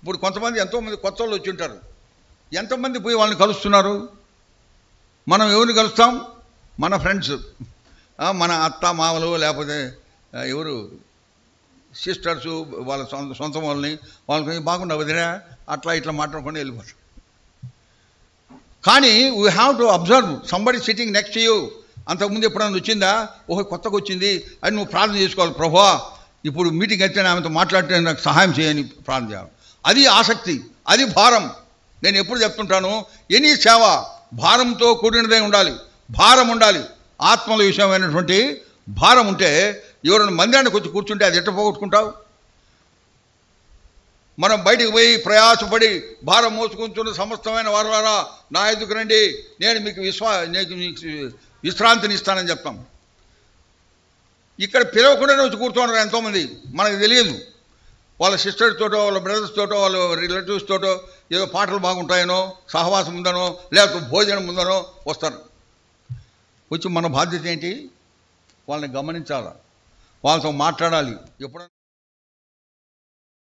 ఇప్పుడు కొంతమంది ఎంతోమంది కొత్త వాళ్ళు వచ్చి ఉంటారు. ఎంతమంది పోయి వాళ్ళని కలుస్తున్నారు? మనం ఎవరిని కలుస్తాం? మన ఫ్రెండ్స్, మన అత్త మామలు, లేకపోతే ఎవరు సిస్టర్సు, వాళ్ళ సొంత వాళ్ళని బాగుండా వదినా అట్లా ఇట్లా మాట్లాడుకొని వెళ్ళిపోతారు. కానీ we have to observe somebody sitting next you. అంతకుముందు ఎప్పుడైనా వచ్చిందా? ఓహో కొత్తగా వచ్చింది అని నువ్వు ప్రార్థన చేసుకోవాలి. ప్రభువా, ఇప్పుడు మీటింగ్ అయితే ఆమెతో మాట్లాడితే నాకు సహాయం చేయని ప్రార్థన చేయాలి. అది ఆసక్తి, అది భారం. నేను ఎప్పుడు చెప్తుంటాను, ఎనీ సేవ భారంతో కూడినదే ఉండాలి, భారం ఉండాలి. ఆత్మల విషయమైనటువంటి భారం ఉంటే ఎవరైనా మందిరానికి వచ్చి కూర్చుంటే అది ఎట్ట పోగొట్టుకుంటావు? మనం బయటికి పోయి ప్రయాసపడి భారం మోసుకుంటున్న సమస్తమైన వారులారా నా ఎదుకు రండి, నేను మీకు విశ్రాంతిని ఇస్తానని చెప్తాం. ఇక్కడ పిలవకుండానే వచ్చి కూర్చున్నారు ఎంతోమంది, మనకు తెలియదు. వాళ్ళ సిస్టర్స్ తోటో, వాళ్ళ బ్రదర్స్ తోటో, వాళ్ళ రిలేటివ్స్ తోటో ఏదో పాటలు బాగుంటాయనో, సహవాసం ఉందనో, లేకపోతే భోజనం ఉందనో వస్తారు. వచ్చి మన బాధ్యత ఏంటి? వాళ్ళని గమనించాలి, వాళ్ళతో మాట్లాడాలి. ఎప్పుడైనా